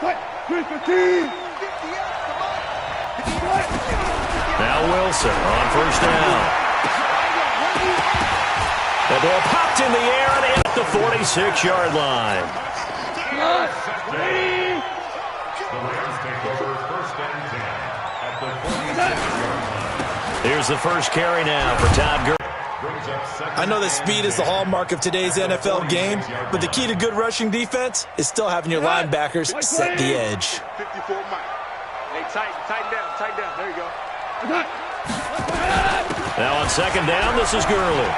Now Wilson on first down. The ball popped in the air and in at the 46-yard line. Here's the first carry now for Todd Gurley. I know that speed is the hallmark of today's NFL game, but the key to good rushing defense is still having your linebackers set the edge. 54 Mike. Hey, tighten down. There you go. Now on second down, this is Gurley.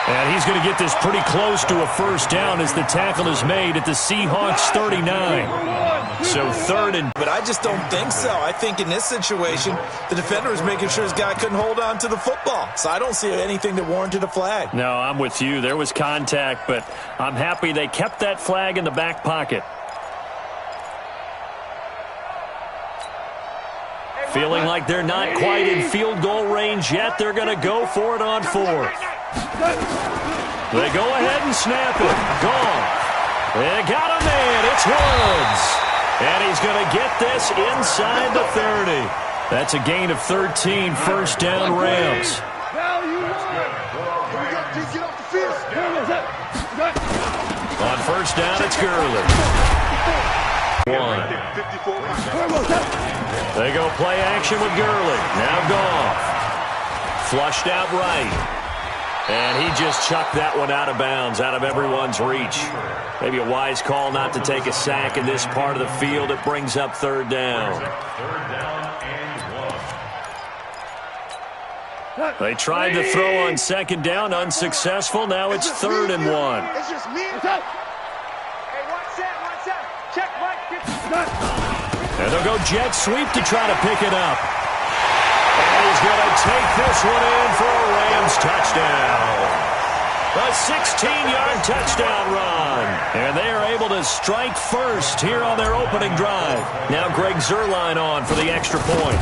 And he's going to get this pretty close to a first down as the tackle is made at the Seahawks 39. So third and... But I just don't think so. I think in this situation, the defender was making sure his guy couldn't hold on to the football. So I don't see anything that warranted a flag. No, I'm with you. There was contact, but I'm happy they kept that flag in the back pocket. Feeling like they're not quite in field goal range yet. They're going to go for it on fourth. They go ahead and snap it. Gone. They got him in. It's Woods. And he's going to get this inside the 30. That's a gain of 13, first down Rams. On first down, it's Gurley. One. They go play action with Gurley. Now Goff. Flushed out right. And he just chucked that one out of bounds, out of everyone's reach. Maybe a wise call not to take a sack in this part of the field. It brings up third down. They tried to throw on second down, unsuccessful. Now it's third and one. And they'll go jet sweep to try to pick it up. And he's going to take this one in for a Rams touchdown. A 16-yard touchdown run. And they are able to strike first here on their opening drive. Now Greg Zuerlein on for the extra point.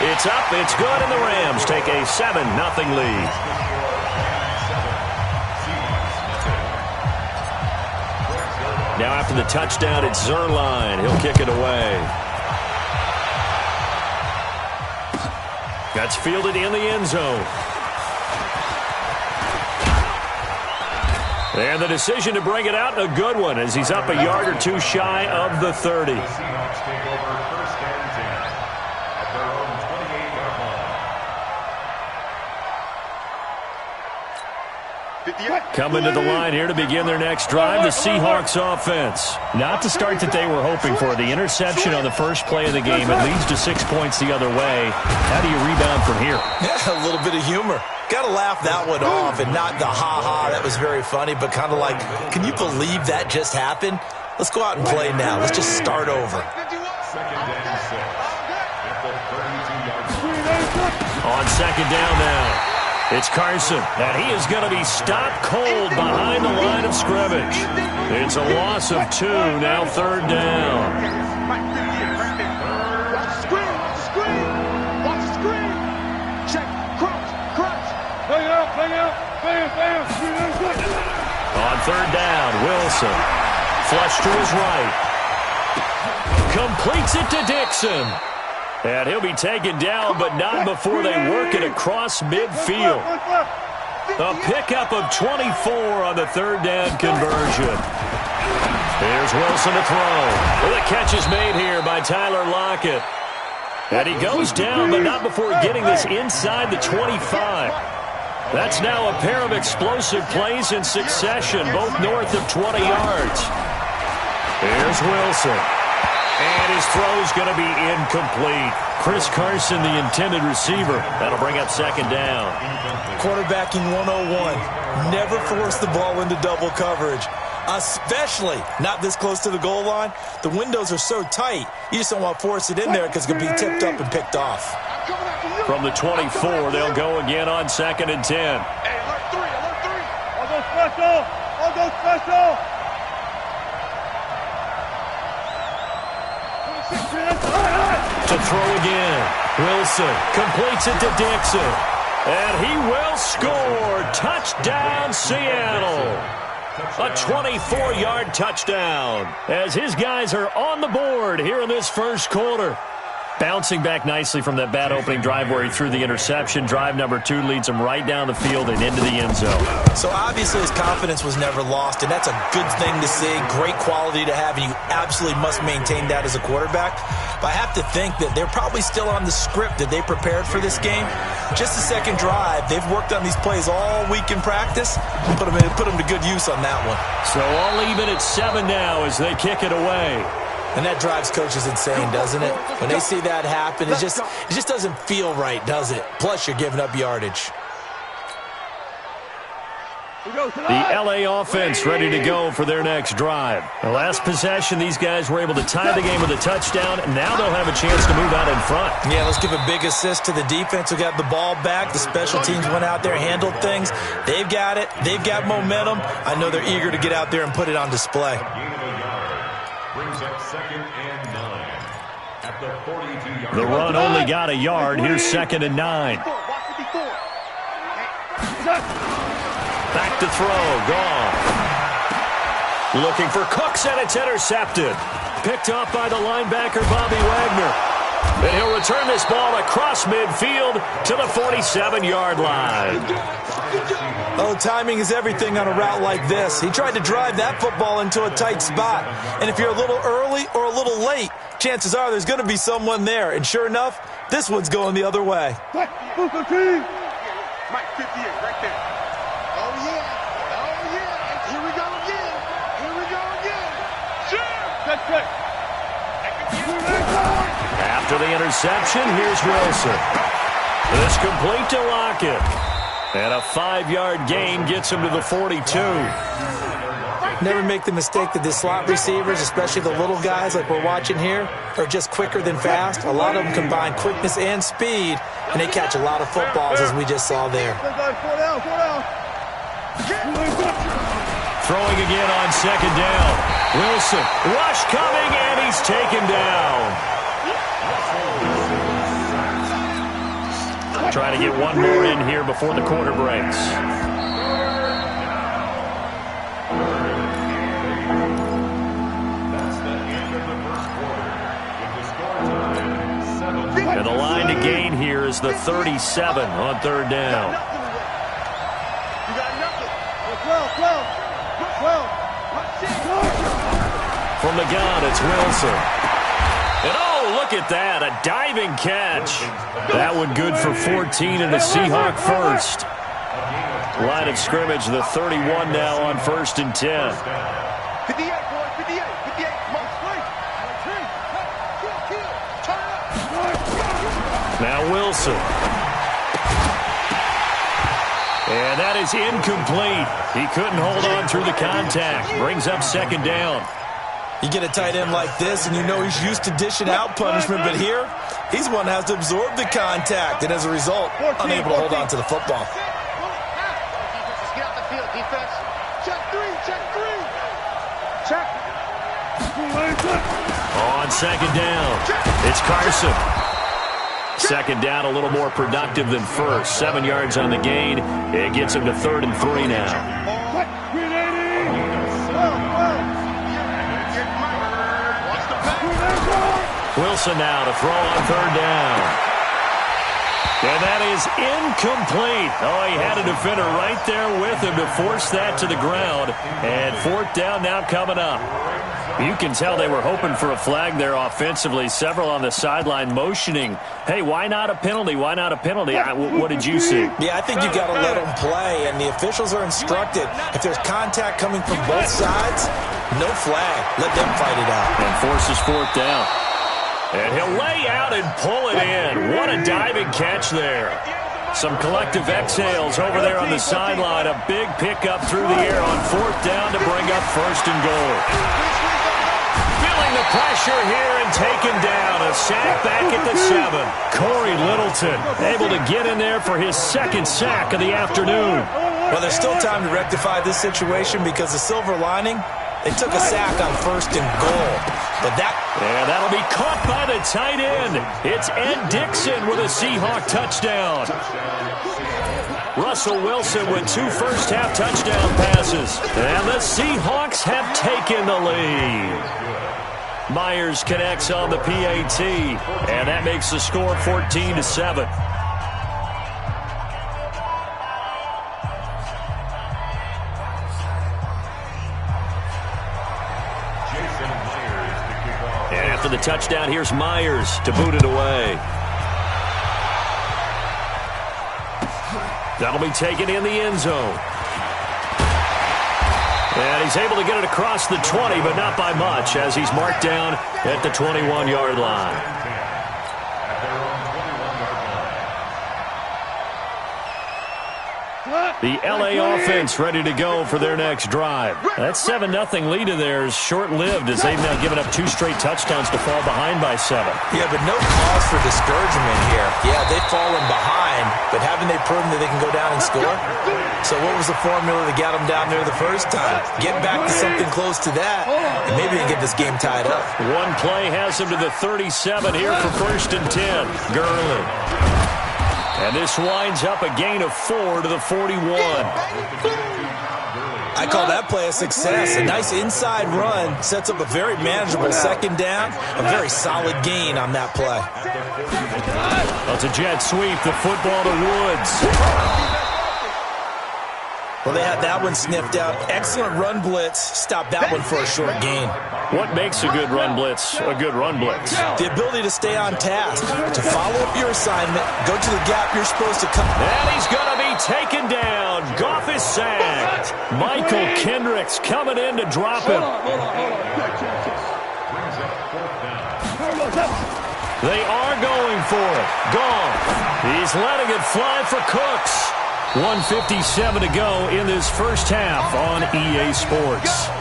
It's up, it's good, and the Rams take a 7-0 lead. Now after the touchdown, it's Zuerlein. He'll kick it away. That's fielded in the end zone. And the decision to bring it out, a good one, as he's up a yard or two shy of the 30. Coming to the line here to begin their next drive, the Seahawks offense. Not the start that they were hoping for. The interception on the first play of the game. It leads to 6 points the other way. How do you rebound from here? Yeah, a little bit of humor. Got to laugh that one off, and not the ha-ha, that was very funny, but kind of like, can you believe that just happened? Let's go out and play now. Let's just start over. On second down now. It's Carson, and he is going to be stopped cold behind the line of scrimmage. It's a loss of 2, now third down. On third down, Wilson. Flush to his right. Completes it to Dixon. And he'll be taken down, but not before they work it across midfield. A pickup of 24 on the third down conversion. Here's Wilson to throw. Well, the catch is made here by Tyler Lockett. And he goes down, but not before getting this inside the 25. That's now a pair of explosive plays in succession, both north of 20 yards. Here's Wilson. And his throw's going to be incomplete. Chris Carson, the intended receiver. That'll bring up second down. Quarterbacking 101. Never force the ball into double coverage, especially not this close to the goal line. The windows are so tight, you just don't want to force it in there because it could be tipped up and picked off. From the 24, they'll go again on second and 10. Hey, alert 3. I'll go special. To throw again. Wilson completes it to Dixon. And he will score. Touchdown, Seattle. A 24-yard touchdown as his guys are on the board here in this first quarter. Bouncing back nicely from that bad opening drive where he threw the interception. Drive number 2 leads him right down the field and into the end zone. So obviously his confidence was never lost, and that's a good thing to see. Great quality to have, and you absolutely must maintain that as a quarterback. But I have to think that they're probably still on the script that they prepared for this game. Just the second drive, they've worked on these plays all week in practice and put them to good use on that one. So all even at 7 now as they kick it away. And that drives coaches insane, doesn't it? When they see that happen, it just doesn't feel right, does it? Plus, you're giving up yardage. The L.A. offense ready to go for their next drive. The last possession, these guys were able to tie the game with a touchdown, and now they'll have a chance to move out in front. Yeah, let's give a big assist to the defense who got the ball back. The special teams went out there, handled things. They've got it. They've got momentum. I know they're eager to get out there and put it on display. Brings up 2nd and 9 at the 42-yard line. The run only got a yard. Here's 2nd and 9. Back to throw. Gone. Looking for Cooks, and it's intercepted. Picked off by the linebacker, Bobby Wagner. And he'll return this ball across midfield to the 47-yard line. Oh, timing is everything on a route like this. He tried to drive that football into a tight spot. And if you're a little early or a little late, chances are there's going to be someone there. And sure enough, this one's going the other way. Mike 58 right there. Oh, yeah. Oh, yeah. Here we go again. Here we go again. That's right. After the interception, here's Wilson. This complete to Lockett. And a 5-yard gain gets him to the 42. Never make the mistake that the slot receivers, especially the little guys like we're watching here, are just quicker than fast. A lot of them combine quickness and speed, and they catch a lot of footballs, as we just saw there. Throwing again on 2nd down. Wilson, rush coming, and he's taken down. Trying to get one more in here before the quarter breaks. And the line to gain here is the 37 on 3rd down. From the gun, it's Wilson. And oh, look at that, a diving catch. That one good for 14 and a Seahawk first. Line of scrimmage, the 31 now on 1st and 10. 58, boy, 58, 58. Now Wilson. And that is incomplete. He couldn't hold on through the contact. Brings up 2nd down. You get a tight end like this, and you know he's used to dishing out punishment, but here, he's one that has to absorb the contact, and as a result, unable to hold on to the football. Defense, get out the field, defense. Check 3, check 3. Check. On 2nd down, it's Carson. 2nd down, a little more productive than first. 7 yards on the gain. It gets him to 3rd and 3 now. Wilson now to throw on 3rd down. And that is incomplete. Oh, he had a defender right there with him to force that to the ground. And 4th down now coming up. You can tell they were hoping for a flag there offensively. Several on the sideline motioning. Hey, why not a penalty? Why not a penalty? What did you see? Yeah, I think you got to let them play, and the officials are instructed. If there's contact coming from both sides, no flag. Let them fight it out. And forces 4th down. And he'll lay out and pull it in. What a diving catch there. Some collective exhales over there on the sideline. A big pickup through the air on 4th down to bring up 1st and goal. Feeling the pressure here and taken down. A sack back at the 7. Corey Littleton able to get in there for his 2nd sack of the afternoon. Well, there's still time to rectify this situation because the silver lining, they took a sack on 1st and goal. But that'll be caught by the tight end. It's Ed Dixon with a Seahawk touchdown. Russell Wilson with 2 first-half touchdown passes. And the Seahawks have taken the lead. Myers connects on the PAT, and that makes the score 14-7. And after the touchdown, here's Myers to boot it away. That'll be taken in the end zone. And he's able to get it across the 20, but not by much, as he's marked down at the 21-yard line. The L.A. offense ready to go for their next drive. That 7-0 lead of theirs short-lived as they've now given up 2 straight touchdowns to fall behind by 7. Yeah, but no cause for discouragement here. Yeah, they've fallen behind, but haven't they proven that they can go down and score? So what was the formula that got them down there the first time? Get back to something close to that, and maybe they can get this game tied up. One play has them to the 37 here for 1st and 10. Gurley. And this winds up a gain of 4 to the 41. I call that play a success. A nice inside run sets up a very manageable second down. A very solid gain on that play. That's a jet sweep. The football to Woods. Well, they had that one sniffed out. Excellent run blitz. Stop that one for a short gain. What makes a good run blitz a good run blitz? The ability to stay on task, to follow up your assignment, go to the gap you're supposed to come. And he's going to be taken down. Goff is sacked. Michael Kendricks coming in to drop him. They are going for it. Goff. He's letting it fly for Cooks. 1:57 to go in this first half on EA Sports.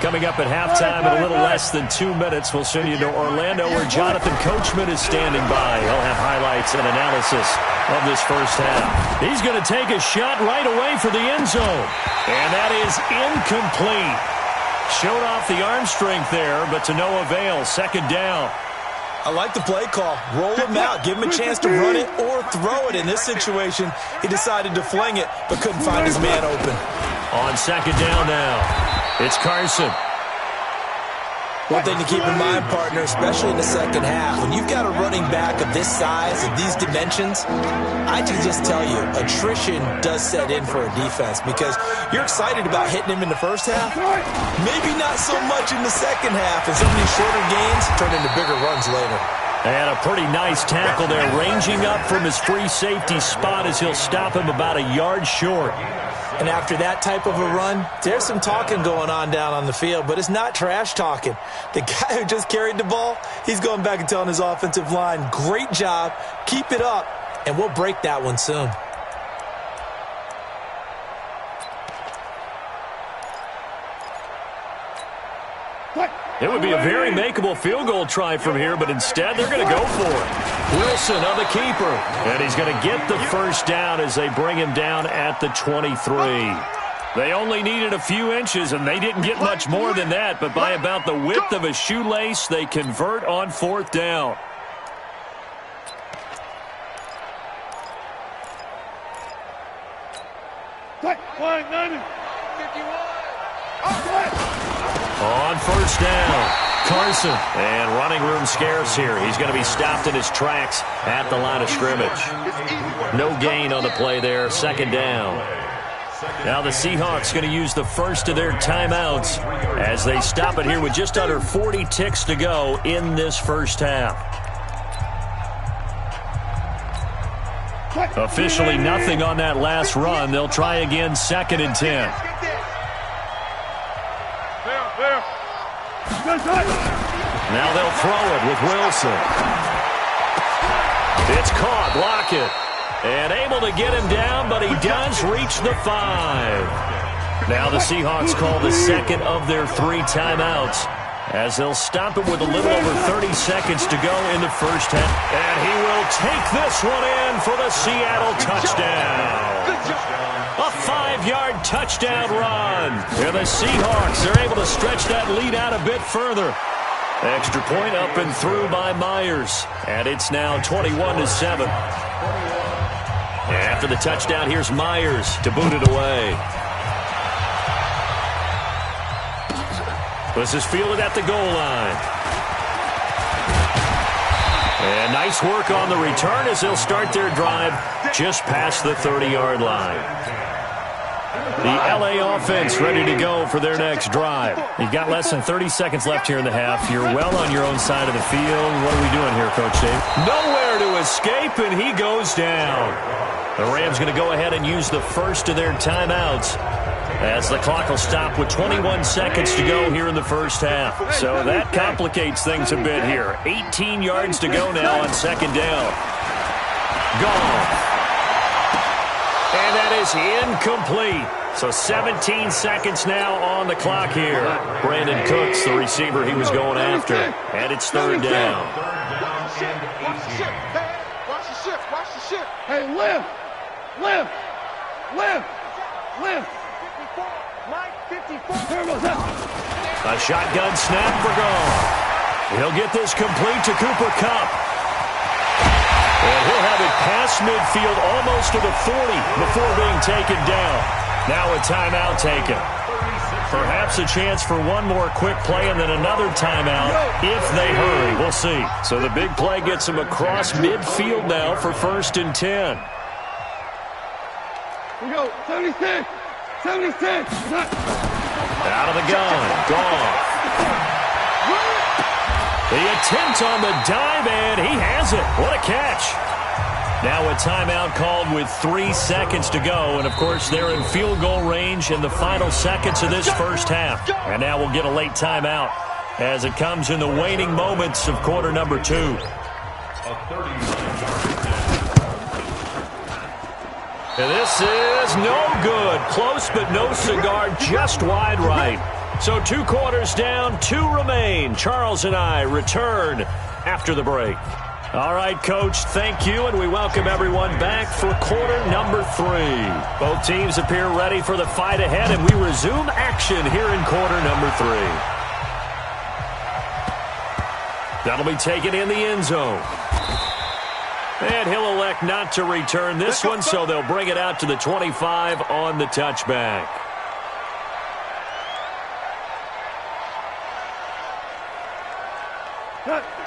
Coming up at halftime in a little less than 2 minutes, we'll send you to Orlando where Jonathan Coachman is standing by. He'll have highlights and analysis of this first half. He's going to take a shot right away for the end zone. And that is incomplete. Showed off the arm strength there, but to no avail. Second down. I like the play call. Roll him out. Give him a chance to run it or throw it. In this situation, he decided to fling it, but couldn't find his man open. On second down now, it's Carson. One thing to keep in mind, partner, especially in the second half, when you've got a running back of this size, of these dimensions, I can just tell you, attrition does set in for a defense because you're excited about hitting him in the first half, maybe not so much in the second half, and some of these shorter gains turn into bigger runs later. And a pretty nice tackle there, ranging up from his free safety spot as he'll stop him about a yard short. And after that type of a run, there's some talking going on down on the field, but it's not trash talking. The guy who just carried the ball, he's going back and telling his offensive line, great job, keep it up, and we'll break that one soon. It would be a very makeable field goal try from here, but instead they're going to go for it. Wilson on the keeper, and he's going to get the first down as they bring him down at the 23. They only needed a few inches, and they didn't get much more than that, but by about the width of a shoelace, they convert on fourth down. On first down, Carson. And running room scarce here. He's going to be stopped in his tracks at the line of scrimmage. No gain on the play there. Second down. Now the Seahawks going to use the first of their timeouts as they stop it here with just under 40 ticks to go in this first half. Officially nothing on that last run. They'll try again, 2nd and 10. Now they'll throw it with Wilson. It's caught, Lockett. And able to get him down, but he does reach the 5. Now the Seahawks call the second of their 3 timeouts as they'll stop it with a little over 30 seconds to go in the first half. And he will take this one in for the Seattle touchdown. A 5-yard touchdown run. And the Seahawks are able to stretch that lead out a bit further. Extra point up and through by Myers. And it's now 21-7. After the touchdown, here's Myers to boot it away. This is fielded at the goal line. And nice work on the return as they'll start their drive just past the 30-yard line. The LA offense ready to go for their next drive. You've got less than 30 seconds left here in the half. You're well on your own side of the field. What are we doing here, Coach Dave? Nowhere to escape, and he goes down. The Rams going to go ahead and use the first of their timeouts as the clock will stop with 21 seconds to go here in the first half. So that complicates things a bit here. 18 yards to go now on second down. Gone. And that is incomplete. So 17 seconds now on the clock here. Brandon Cooks, the receiver he was going after. And it's third down. Watch the ship. Watch the ship. Watch the ship. Hey, lift. Mike 54. A shotgun snap for Gone. He'll get this complete to Cooper Kupp. And he'll have it past midfield almost to the 40 before being taken down. Now a timeout taken. Perhaps a chance for one more quick play and then another timeout if they hurry. We'll see. So the big play gets them across midfield now for 1st and 10. We go, 76. Out of the gun. Gone. The attempt on the dive, and he has it. What a catch. Now a timeout called with 3 seconds to go. And, of course, they're in field goal range in the final seconds of this first half. And now we'll get a late timeout as it comes in the waning moments of quarter number 2. And this is no good. Close but no cigar, just wide right. So 2 quarters down, 2 remain. Charles and I return after the break. All right, Coach, thank you, and we welcome everyone back for quarter number 3. Both teams appear ready for the fight ahead, and we resume action here in quarter number 3. That'll be taken in the end zone. And he'll elect not to return this one, so they'll bring it out to the 25 on the touchback.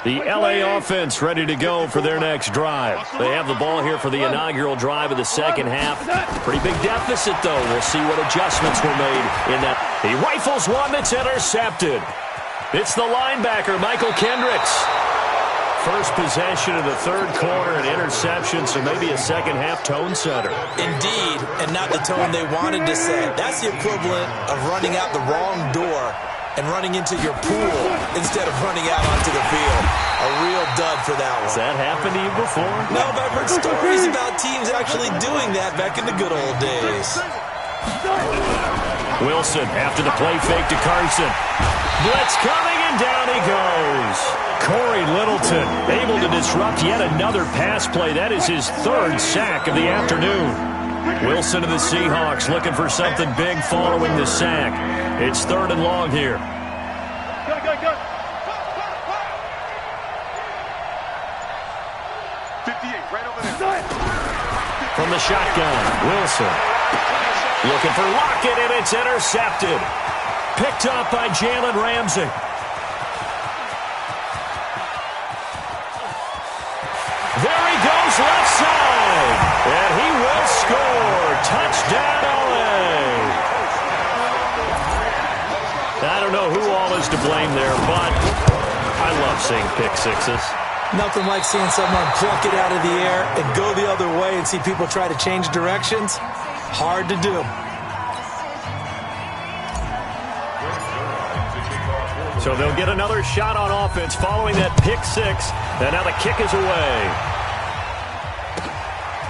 The LA offense ready to go for their next drive. They have the ball here for the inaugural drive of the second half. Pretty big deficit, though. We'll see what adjustments were made in that. He rifles one that's intercepted. It's the linebacker, Michael Kendricks. First possession of the third quarter, an interception, so maybe a second-half tone setter. Indeed, and not the tone they wanted to set. That's the equivalent of running out the wrong door and running into your pool instead of running out onto the field. A real dud for that one. Has that happened to you before? No, but I've heard stories about teams actually doing that back in the good old days. Wilson after the play fake to Carson. Blitz coming, and down he goes. Corey Littleton able to disrupt yet another pass play. That is his 3rd sack of the afternoon. Wilson of the Seahawks looking for something big following the sack. It's 3rd and long here. Go. 58, right over there. From the shotgun, Wilson looking for Lockett, and it's intercepted. Picked up by Jalen Ramsey. There he goes, left side. And he will score. Touchdown, LA. I don't know who all is to blame there, but I love seeing pick sixes. Nothing like seeing someone pluck it out of the air and go the other way and see people try to change directions. Hard to do. So they'll get another shot on offense following that pick six. And now the kick is away.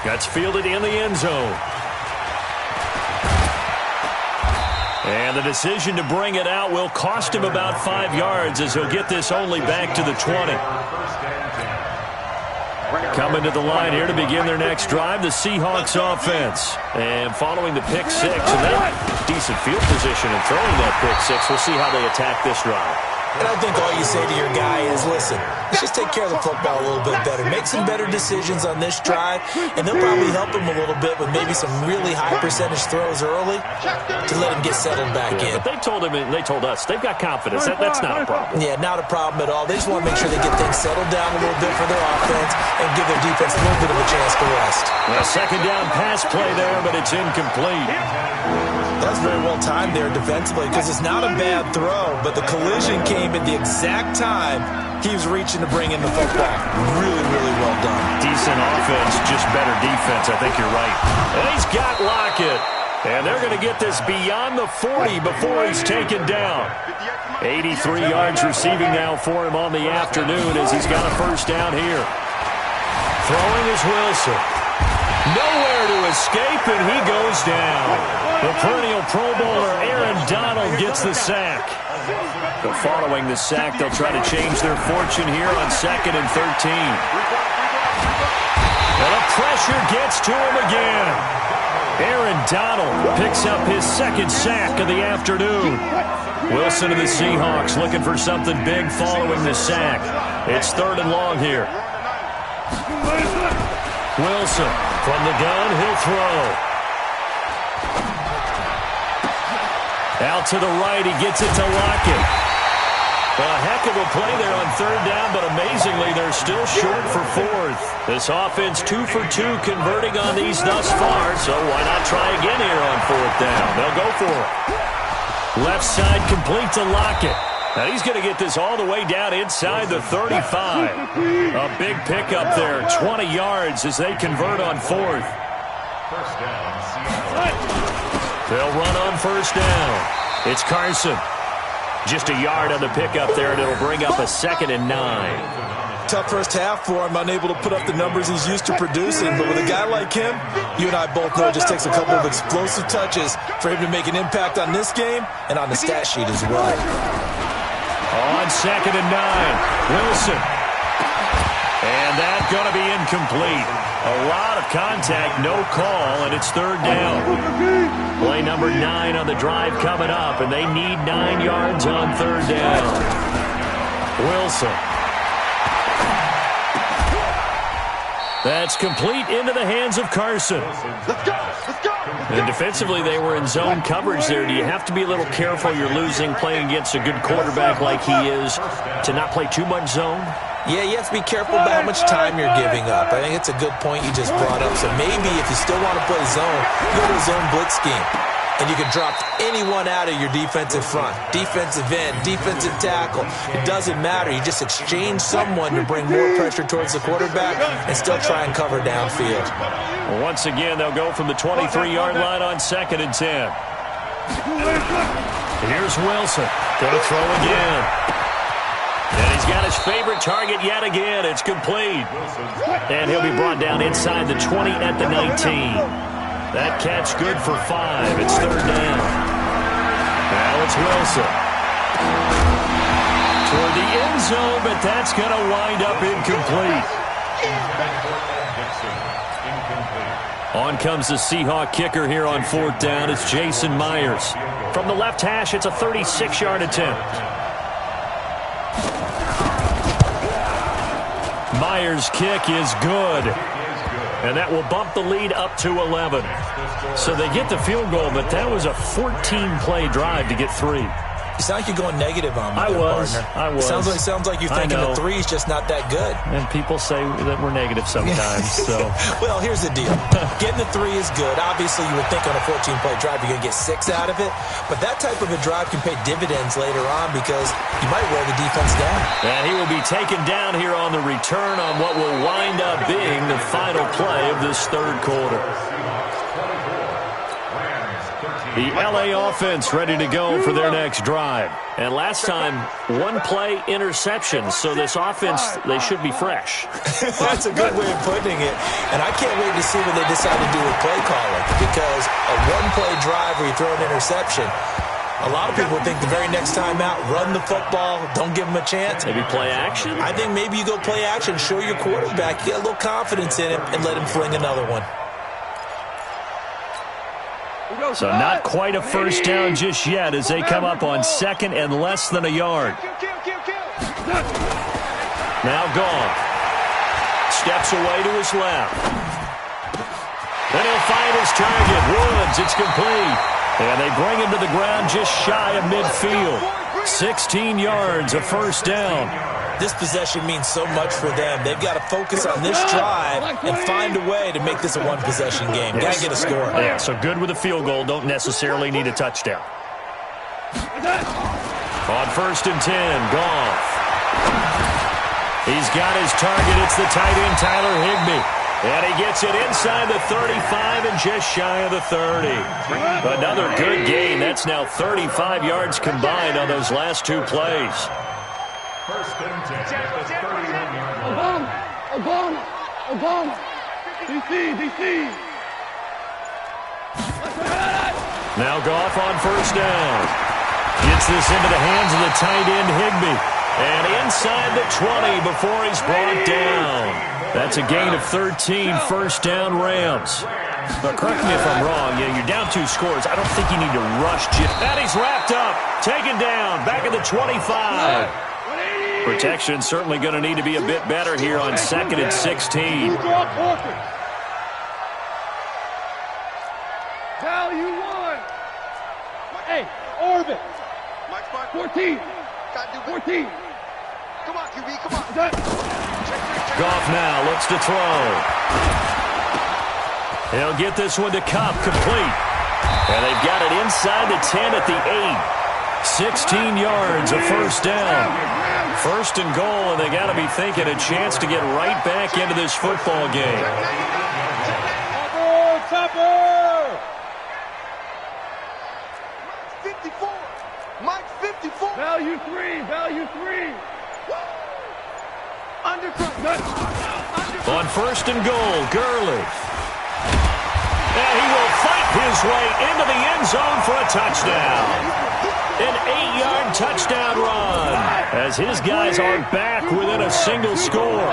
That's fielded in the end zone. And the decision to bring it out will cost him about 5 yards as he'll get this only back to the 20. Coming to the line here to begin their next drive, the Seahawks offense. And following the pick six, and that decent field position and throwing that pick six, we'll see how they attack this drive. And I think all you say to your guy is, listen, let's just take care of the football a little bit better. Make some better decisions on this drive, and they'll probably help him a little bit with maybe some really high percentage throws early to let him get settled back in. But they told us, they've got confidence. That's not a problem. Yeah, not a problem at all. They just want to make sure they get things settled down a little bit for their offense and give their defense a little bit of a chance to rest. A second down pass play there, but it's incomplete. That's very well timed there defensively because it's not a bad throw, but the collision came at the exact time he was reaching to bring in the football. Really, really well done. Decent offense, just better defense. I think you're right. And he's got Lockett. And they're going to get this beyond the 40 before he's taken down. 83 yards receiving now for him on the afternoon as he's got a first down here. Throwing is Wilson. Nowhere to escape, and he goes down. The perennial Pro Bowler Aaron Donald gets the sack. But following the sack, they'll try to change their fortune here on 2nd and 13. And the pressure gets to him again. Aaron Donald picks up his second sack of the afternoon. Wilson and the Seahawks looking for something big following the sack. It's 3rd and long here. Wilson from the gun, he'll throw. Out to the right, he gets it to Lockett. A heck of a play there on 3rd down, but amazingly, they're still short for 4th. This offense 2 for 2 converting on these thus far, so why not try again here on 4th down? They'll go for it. Left side complete to Lockett. Now he's going to get this all the way down inside the 35. A big pickup there, 20 yards as they convert on 4th. First down, They'll run on 1st down. It's Carson. Just a yard on the pickup there, and it'll bring up a 2nd and 9. Tough first half for him, unable to put up the numbers he's used to producing. But with a guy like him, you and I both know it just takes a couple of explosive touches for him to make an impact on this game and on the stat sheet as well. On 2nd and 9, Wilson. And that's going to be incomplete. A lot of contact, no call, and it's 3rd down. Play number 9 on the drive coming up, and they need 9 yards on 3rd down. Wilson. That's complete into the hands of Carson. Let's go! Let's go! And defensively, they were in zone coverage there. Do you have to be a little careful? You're losing, playing against a good quarterback like he is, to not play too much zone? Yeah, you have to be careful about how much time you're giving up. I think it's a good point you just brought up. So maybe if you still want to play zone, go to a zone blitz scheme. And you can drop anyone out of your defensive front. Defensive end, defensive tackle. It doesn't matter. You just exchange someone to bring more pressure towards the quarterback and still try and cover downfield. Well, once again, they'll go from the 23-yard line on 2nd and 10. Here's Wilson. Going to throw again. And he's got his favorite target yet again. It's complete. And he'll be brought down inside the 20 at the 19. That catch good for 5. It's 3rd down. Now it's Wilson. Toward the end zone, but that's going to wind up incomplete. On comes the Seahawk kicker here on 4th down. It's Jason Myers. From the left hash, it's a 36-yard attempt. Myers' kick is good. And that will bump the lead up to 11. So they get the field goal, but that was a 14-play drive to get 3. You sound like you're going negative on me, I was. Sounds like you're thinking the 3's just not that good. And people say that we're negative sometimes. So, well, here's the deal. Getting the 3 is good. Obviously, you would think on a 14-play drive you're going to get 6 out of it. But that type of a drive can pay dividends later on because you might wear the defense down. And he will be taken down here on the return on what will wind up being the final play of this 3rd quarter. The LA offense ready to go for their next drive. And last time, 1-play interception. So this offense, they should be fresh. That's a good way of putting it. And I can't wait to see what they decide to do with play calling. Because a 1-play drive where you throw an interception, a lot of people think the very next time out, run the football, don't give them a chance. Maybe play action? I think maybe you go play action, show your quarterback, get a little confidence in him, and let him fling another one. So not quite a first down just yet as they come up on second and less than a yard. Now Goff. Steps away to his left. Then he'll find his target. Woods, it's complete. And they bring him to the ground just shy of midfield. 16 yards, a first down. This possession means so much for them. They've got to focus on this drive and find a way to make this a one-possession game. Got to get a score. Yeah, so good with a field goal. Don't necessarily need a touchdown. On first and 10, Goff. He's got his target. It's the tight end, Tyler Higbee. And he gets it inside the 35 and just shy of the 30. Another good gain. That's now 35 yards combined on those last two plays. First and 10 at the 31-yard line. Obama. DC. Now Goff on first down. Gets this into the hands of the tight end, Higbee. And inside the 20 before he's brought down. That's a gain of 13, first down Rams. But correct me if I'm wrong, you're down 2 scores. I don't think you need to rush Jim. And he's wrapped up, taken down, back at the 25. Protection certainly going to need to be a bit better here on second and 16. Value 1. Hey, Orbit. 14. 14. Come on, QB, come on. Goff now looks to throw. He'll get this one to Kupp, complete. And they've got it inside the 10 at the 8. 16 yards, a first down. First and goal, and they got to be thinking a chance to get right back into this football game. Topper! 54. Mike 54. Value 3. On first and goal, Gurley. And he will fight his way into the end zone for a touchdown. An 8-yard touchdown run as his guys are back within a single score.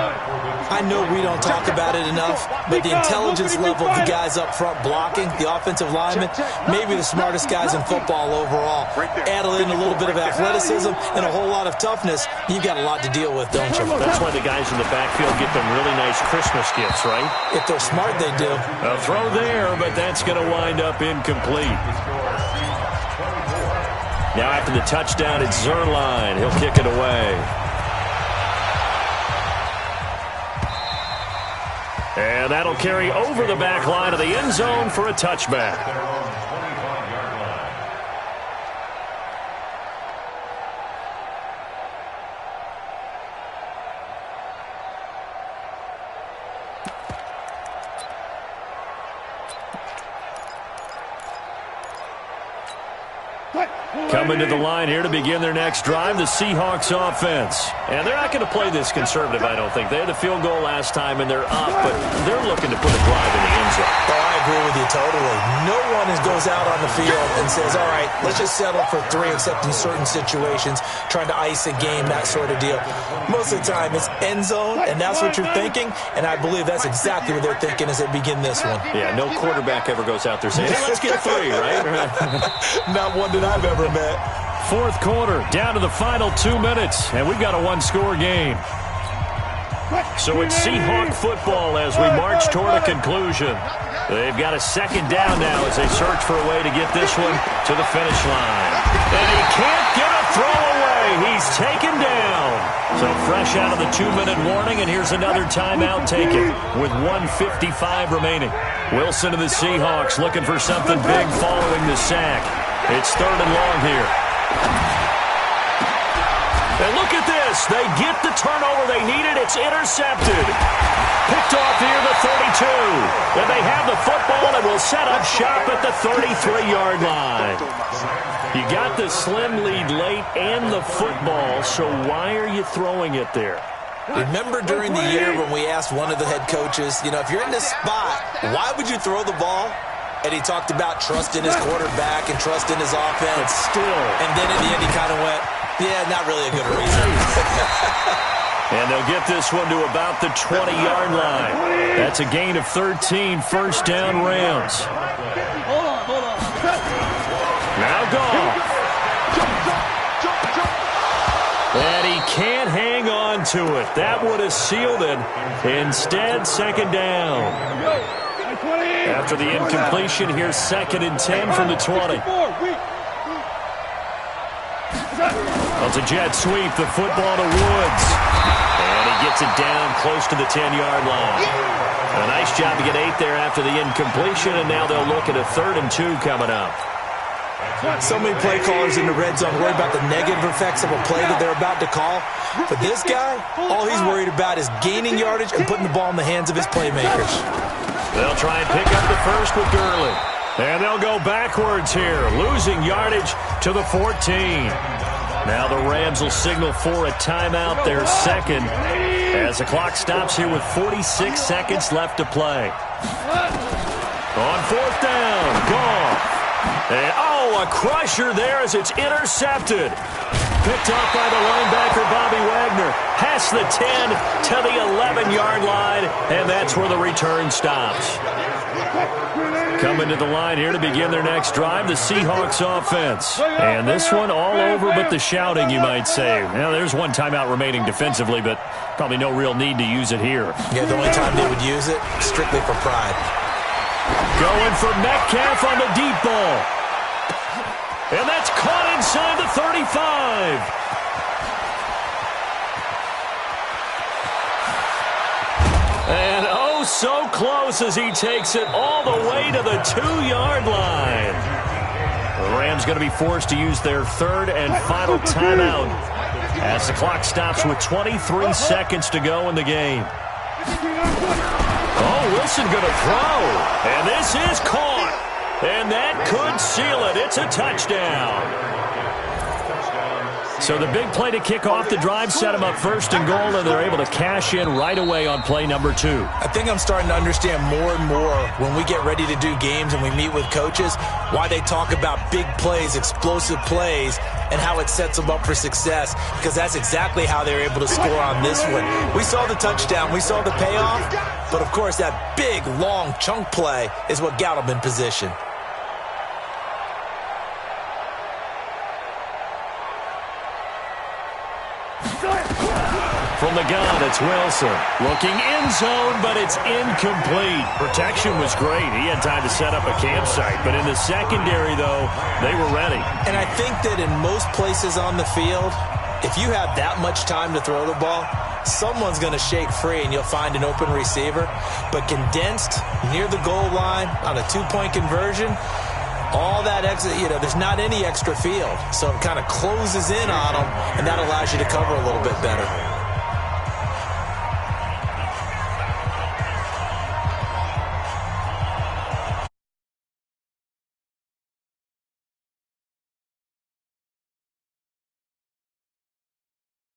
I know we don't talk about it enough, but the intelligence level of the guys up front blocking, the offensive linemen, maybe the smartest guys in football overall. Add in a little bit of athleticism and a whole lot of toughness, you've got a lot to deal with, don't you? That's why the guys in the backfield get them really nice Christmas gifts, right? If they're smart, they do. A throw there, but that's going to wind up incomplete. Now after the touchdown, it's Zerline. He'll kick it away. And that'll carry over the back line of the end zone for a touchback. Coming to the line here to begin their next drive, the Seahawks offense. And they're not going to play this conservative, I don't think. They had a field goal last time, and they're up, but they're looking to put a drive in the end zone. Oh, I agree with you totally. No one goes out on the field and says, all right, let's just settle for 3, except in certain situations, trying to ice a game, that sort of deal. Most of the time, it's end zone, and that's what you're thinking, and I believe that's exactly what they're thinking as they begin this one. Yeah, no quarterback ever goes out there saying, hey, let's get 3, right? Not one that I've ever met. Fourth quarter, down to the final 2 minutes, and we've got a one-score game. So it's Seahawk football as we march toward a conclusion. They've got a second down now as they search for a way to get this one to the finish line. And he can't get a throw away. He's taken down. So fresh out of the 2-minute warning, and here's another timeout taken with 1:55 remaining. Wilson and the Seahawks looking for something big following the sack. It's 3rd and long here. And look at this. They get the turnover they needed. It's intercepted. Picked off near the 32. And they have the football and will set up shop at the 33-yard line. You got the slim lead late and the football, so why are you throwing it there? Remember during the year when we asked one of the head coaches, if you're in this spot, why would you throw the ball? And he talked about trust in his quarterback and trust in his offense. Still. And then in the end, he kind of went, yeah, not really a good reason. And they'll get this one to about the 20-yard line. That's a gain of 13, first down Rams. Hold on. Now Goff. And he can't hang on to it. That would have sealed it. Instead, second down. After the incompletion, here's 2nd and 10 from the 20. Well, it's a jet sweep, the football to Woods. And he gets it down close to the 10-yard line. A nice job to get 8 there after the incompletion, and now they'll look at a 3rd and 2 coming up. So many play callers in the red zone worry about the negative effects of a play that they're about to call. But this guy, all he's worried about is gaining yardage and putting the ball in the hands of his playmakers. They'll try and pick up the first with Gurley. And they'll go backwards here, losing yardage to the 14. Now the Rams will signal for a timeout, their 2nd, as the clock stops here with 46 seconds left to play. On 4th down, Goff. And, a crusher there as it's intercepted. Picked off by the linebacker, Bobby Wagner. Past the 10 to the 11-yard line, and that's where the return stops. Coming to the line here to begin their next drive, the Seahawks offense. And this one all over but the shouting, you might say. Now, there's one timeout remaining defensively, but probably no real need to use it here. Yeah, the only time they would use it, strictly for pride. Going for Metcalf on the deep ball. And that's caught inside the 35. And so close as he takes it all the way to the 2-yard line. The Rams going to be forced to use their 3rd and final timeout as the clock stops with 23 seconds to go in the game. Wilson going to throw. And this is caught. And that could seal it. It's a touchdown. So the big play to kick off the drive set them up 1st and goal, and they're able to cash in right away on play number 2. I think I'm starting to understand more and more when we get ready to do games and we meet with coaches why they talk about big plays, explosive plays, and how it sets them up for success, because that's exactly how they're able to score on this one. We saw the touchdown. We saw the payoff. But, of course, that big, long chunk play is what got them in position. From the gun, it's Wilson. Looking end zone, but it's incomplete. Protection was great. He had time to set up a campsite. But in the secondary, though, they were ready. And I think that in most places on the field, if you have that much time to throw the ball, someone's going to shake free and you'll find an open receiver. But condensed near the goal line on a 2-point conversion, all that extra, there's not any extra field. So it kind of closes in on them, and that allows you to cover a little bit better.